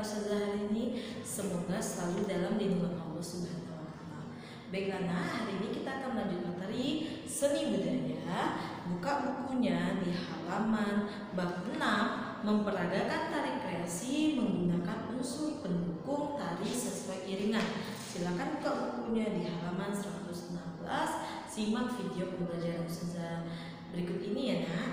Ustazah hari ini. Semoga selalu dalam lindungan Allah Subhanahu wa Ta'ala. Baiklah, hari ini kita akan melanjutkan materi seni budaya. Buka bukunya di halaman bab 6, memperagakan tari kreasi menggunakan unsur pendukung tari sesuai iringan. Silakan buka bukunya di halaman 116. Simak video pembelajaran Ustazah berikut ini ya, Nak.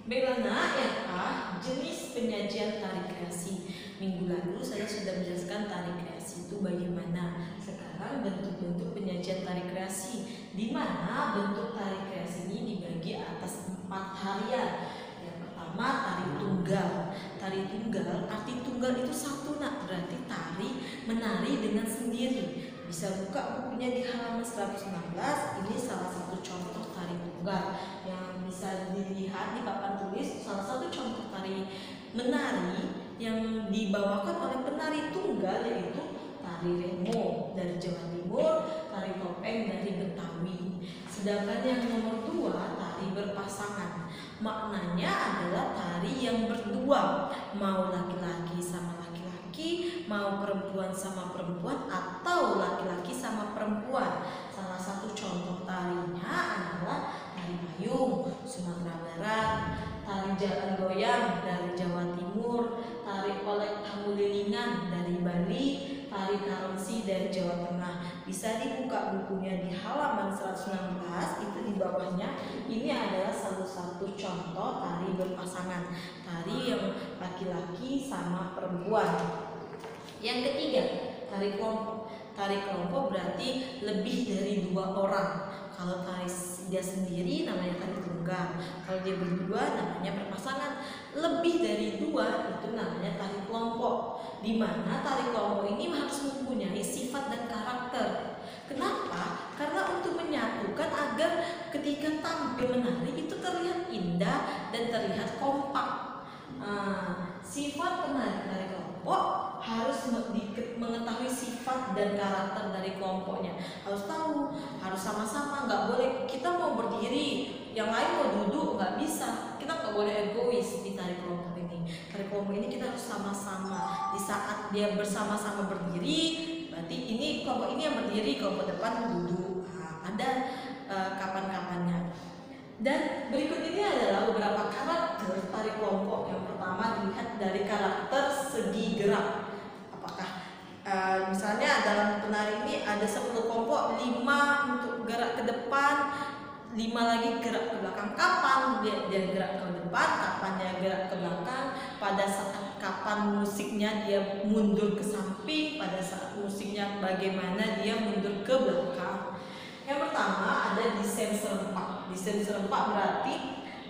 Baiklah, Nak, ya jenis penyajian tari kreasi. Minggu lalu saya sudah menjelaskan tari kreasi itu bagaimana. Sekarang bentuk-bentuk penyajian tari kreasi, di mana bentuk tari kreasi ini dibagi atas 4 harian. Yang pertama, tari tunggal. Tari tunggal, arti tunggal itu satu, Nak, berarti tari menari dengan sendiri. Bisa buka bukunya di halaman 116. Ini salah satu contoh tari tunggal yang bisa dilihat di papan tulis. Salah satu contoh tari menari yang dibawakan oleh penari tunggal yaitu tari remo dari Jawa Timur, tari topeng dari Betawi. Sedangkan yang nomor 2, tari berpasangan. Maknanya adalah tari yang berdua, mau laki-laki sama laki-laki, mau perempuan sama perempuan, atau laki-laki sama perempuan. Salah satu contoh tarinya adalah tari payung Sumatera Barat, tari jalan goyang dari Jawa Timur, tari olek tamulilingan dari Bali, tari karongsi dari Jawa Tengah. Bisa dibuka bukunya di halaman 116. Itu di bawahnya. Ini adalah salah satu contoh tari berpasangan, tari yang laki-laki sama perempuan. Yang ketiga, tari kelompok. Tari kelompok berarti lebih dari 2 orang. Kalau tari dia sendiri namanya tari tunggal, kalau dia berdua namanya berpasangan. Lebih dari 2 itu namanya tari kelompok, di mana tari kelompok ini harus mempunyai sifat dan karakter. Kenapa? Karena untuk menyatukan agar ketika tampil menari itu terlihat indah dan terlihat kompak. Sifat penari tari kelompok harus mengetahui sifat dan karakter dari kelompoknya. Harus tahu, harus sama-sama, nggak boleh kita mau berdiri, yang lain mau duduk, nggak bisa. Kita nggak boleh egois di tari kelompok ini. Tari kelompok ini kita harus sama-sama. Di saat dia bersama-sama berdiri, berarti ini kelompok ini yang berdiri, kelompok depan duduk. Ada kapan-kapannya. Dan berikut ini adalah beberapa karakter tari kelompok. Yang pertama dilihat dari karakter segi gerak. Apakah misalnya dalam penari ini ada 10 kelompok, 5 untuk gerak ke depan, 5 lagi gerak ke belakang. Kapan dia gerak ke depan, kapan dia gerak ke belakang, pada saat kapan musiknya dia mundur ke samping, pada saat musiknya bagaimana dia mundur ke belakang. Yang pertama ada desain serempak. Desain serempak berarti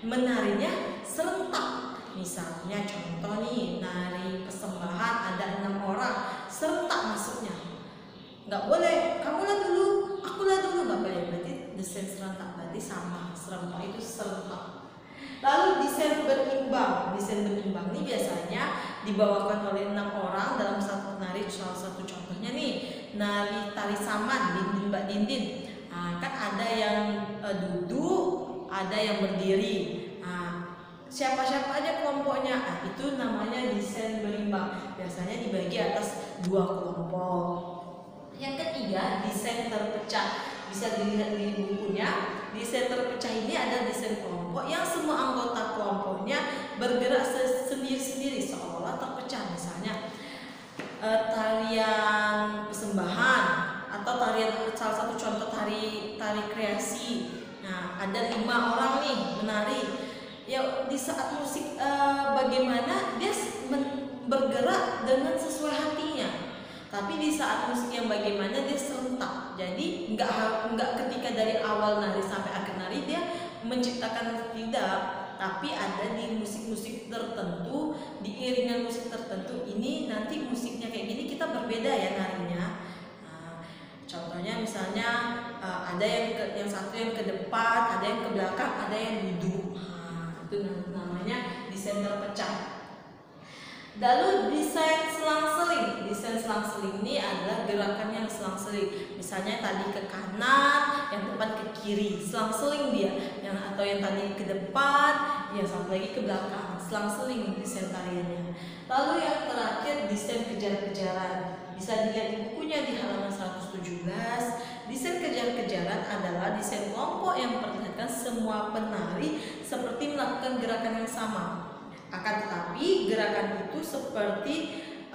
menarinya serentak. Misalnya contoh nih, nari persembahan ada 6 orang, serentak masuknya. Nggak boleh, kamulah dulu, akulah dulu, nggak boleh. Berarti desain serentak, berarti sama, serempak itu serentak. Lalu desain berimbang. Desain berimbang ini biasanya dibawakan oleh 6 orang dalam satu nari. Salah satu contohnya nih, nari tari saman, dinding mbak dinding. Kan ada yang duduk, ada yang berdiri. Siapa-siapa aja kelompoknya, itu namanya desain berimbang. Biasanya dibagi atas 2 kelompok. Yang ketiga, desain terpecah. Bisa dilihat di bukunya. Desain terpecah ini adalah desain kelompok yang semua anggota kelompoknya bergerak sendiri-sendiri seolah terpecah. Misalnya tarian persembahan atau tarian, salah satu contoh tari kreasi. Nah, ada 5 orang nih menari. Ya, di saat musik bagaimana dia bergerak dengan sesuai hatinya. Tapi di saat musik yang bagaimana dia serentak. Jadi enggak ketika dari awal nari sampai akhir nari dia menciptakan, tidak. Tapi ada di musik-musik tertentu, di iringan musik tertentu, ini nanti musiknya kayak gini kita berbeda ya narinya. Contohnya misalnya ada yang satu yang ke depan, ada yang ke belakang, ada yang duduk. Itu namanya desain terpecah. Lalu desain selang-seling. desain selang-seling ini adalah gerakan yang selang-seling. Misalnya tadi ke kanan, yang depan ke kiri, selang-seling dia. Atau yang tadi ke depan, yang satu lagi ke belakang, selang-seling desain tariannya. Lalu yang terakhir desain kejar-kejaran. Bisa dilihat di bukunya di halaman 117. Desain kejar-kejaran adalah desain kelompok yang memperlihatkan semua penari seperti melakukan gerakan yang sama. Akan tetapi gerakan itu seperti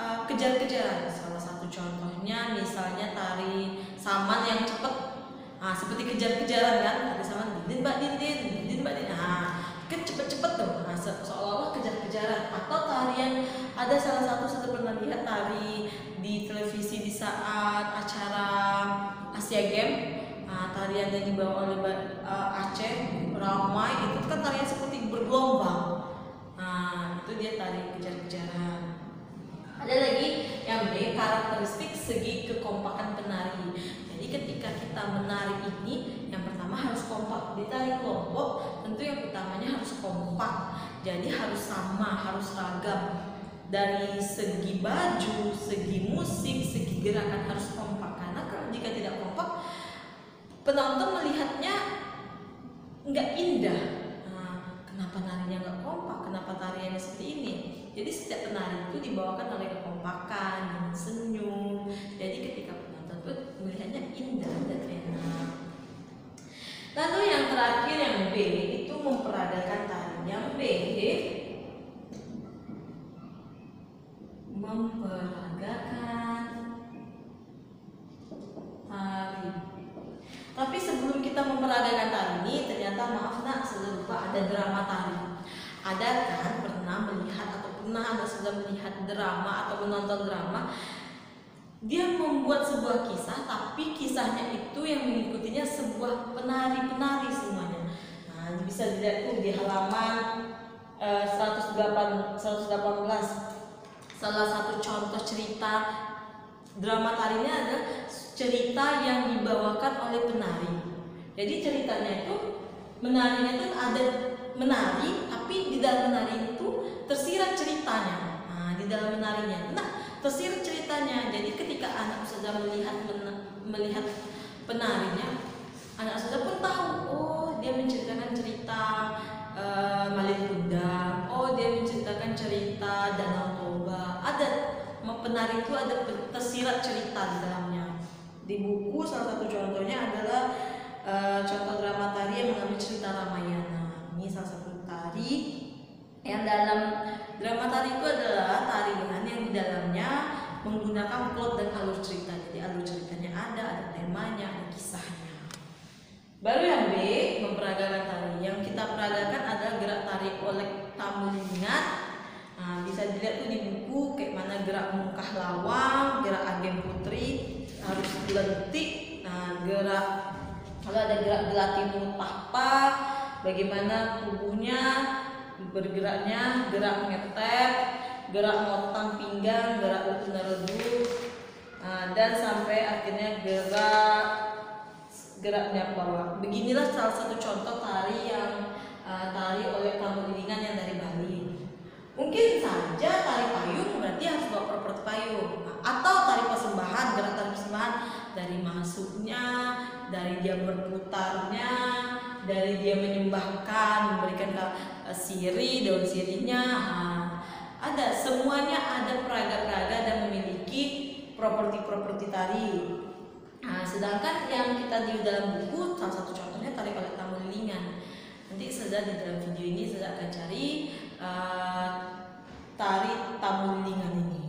kejar-kejaran. Salah satu contohnya misalnya tari saman yang cepat. Seperti kejar-kejaran kan, tari saman din mbak din. Kan cepet-cepet tuh. Seolah-olah kejar-kejaran. Atau tarian, ada salah satu saya pernah lihat tari di televisi di saat acara Asia Games. Tarian yang dibawa oleh Aceh ramai, itu kan tarian seperti bergelombang. Itu dia tari kejar-kejaran. Ada lagi yang B, karakteristik segi kekompakan penari. Jadi ketika kita menari ini, yang pertama harus kompak. Di tari kelompok tentu yang utamanya harus kompak. Jadi harus sama, harus ragam. Dari segi baju, segi musik, segi gerakan harus kompak. Karena kalau jika tidak kompak, penonton melihatnya nggak indah. Kenapa narinya nggak kompak? Kenapa tariannya seperti ini? Jadi setiap penari itu dibawakan oleh kekompakan, dengan senyum. Jadi ketika penonton itu melihatnya indah dan enak. Lalu yang terakhir yang B itu memperagakan tari. Yang B memperagakan tari. Tapi sebelum kita memperagakan tari ini, ternyata maaf nak, saya lupa ada drama tari. Ada kan pernah melihat atau pernah Anda sudah melihat drama atau menonton drama? Dia membuat sebuah kisah, tapi kisahnya itu yang mengikutinya sebuah penari-penari semuanya. Bisa dilihat tuh di halaman 118. Salah satu contoh cerita drama tarinya adalah cerita yang dibawakan oleh penari. Jadi ceritanya itu menarinya itu ada menari, tapi di dalam menari itu tersirat ceritanya. Di dalam menarinya, tersirat ceritanya. Jadi ketika anak sudah melihat penarinya, anak sudah pun tahu, oh dia menceritakan cerita Malin Kundang, oh dia menceritakan cerita Danau Toba. Ada penari itu ada tersirat cerita di dalamnya. Di buku salah satu contohnya adalah contoh drama tari yang mengambil cerita Ramayana. Ini salah satu tari yang dalam drama tari itu adalah tarian yang di dalamnya menggunakan plot dan alur cerita. Jadi alur ceritanya ada temanya, ada kisahnya. Baru yang B, memperagakan tari. Yang kita peragakan adalah gerak tari oleh tamu lihat. Bisa dilihat tuh di buku kayak mana gerak mungkah lawang, gerak agen putri harus lentik. Gerak kalau ada gerak gelati mutahpa, bagaimana tubuhnya bergeraknya, gerak ngetep, gerak motang pinggang, gerak redu, dan sampai akhirnya geraknya bawah. Beginilah salah satu contoh tari yang tari oleh tamu lilingan yang dari Bali. Mungkin saja tari payung berarti harus bawa properti payung, atau tari persembahan, gerak tari persembahan dari masuknya, dari dia berputarnya, dari dia menyembahkan, memberikan siri, daun sirinya, ada semuanya, ada peraga-peraga dan memiliki properti-properti tari. Sedangkan yang kita di dalam buku salah satu contohnya tari oleh tamu lilingan. Nanti saudara di dalam video ini saudara akan cari tari tamu lilingan ini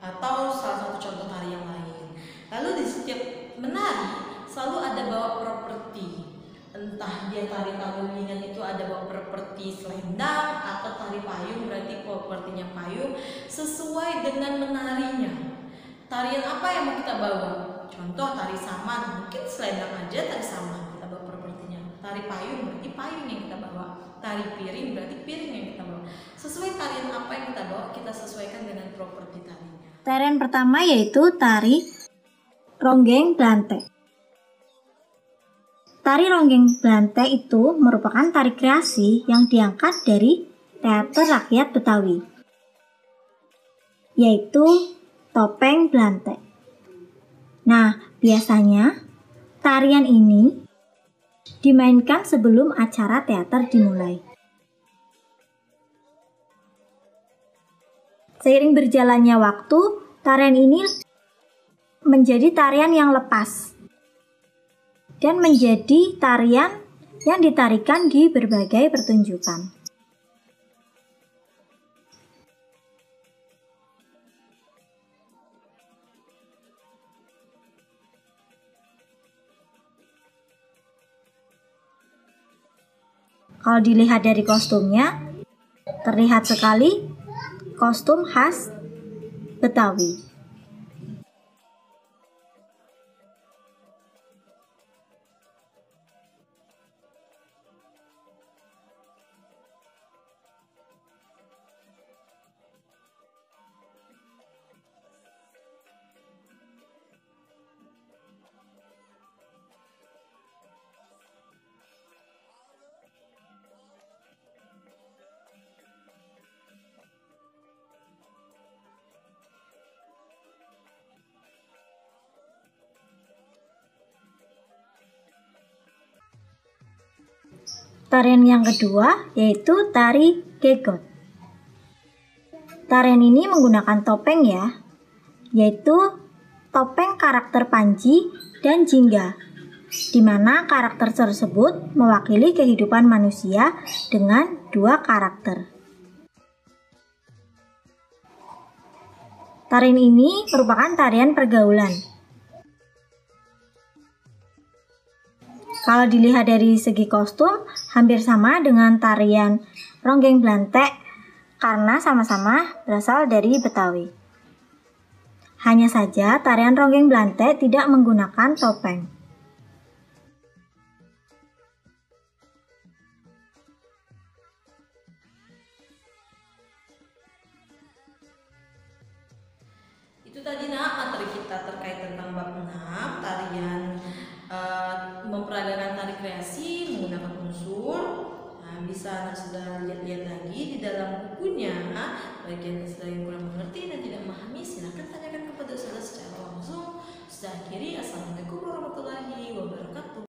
atau salah satu contoh tari yang lain. Lalu di setiap menari selalu ada bawa properti. Entah dia tari tamu lilingan itu ada bawa properti selendang atau tari payung berarti propertinya payung sesuai dengan menarinya. Tarian apa yang mau kita bawa? Contoh tari saman, mungkin selendang aja tari saman kita bawa propertinya. Tari payung berarti payung yang kita bawa. Tari piring berarti piring yang kita bawa. Sesuai tarian apa yang kita bawa, kita sesuaikan dengan properti tarinya. Tarian pertama yaitu tari ronggeng blante. Tari ronggeng blante itu merupakan tari kreasi yang diangkat dari teater rakyat Betawi, yaitu topeng blantek. Nah, biasanya tarian ini dimainkan sebelum acara teater dimulai. Seiring berjalannya waktu, tarian ini menjadi tarian yang lepas dan menjadi tarian yang ditarikan di berbagai pertunjukan. Kalau dilihat dari kostumnya, terlihat sekali kostum khas Betawi. Tarian yang kedua yaitu tari gegot. Tarian ini menggunakan topeng ya, yaitu topeng karakter Panji dan Jingga, di mana karakter tersebut mewakili kehidupan manusia dengan dua karakter. Tarian ini merupakan tarian pergaulan. Kalau dilihat dari segi kostum, hampir sama dengan tarian ronggeng blantek karena sama-sama berasal dari Betawi. Hanya saja tarian ronggeng blantek tidak menggunakan topeng. Itu tadi materi kita terkait tentang bab 6, tarian memperagakan tari kreasi menggunakan unsur. Nah, bisa anak sudah lihat-lihat lagi di dalam bukunya. Bagi yang kurang mengerti dan tidak memahami, silakan tanyakan kepada ustazah secara langsung. Sudah akhiri, assalamualaikum warahmatullahi wabarakatuh.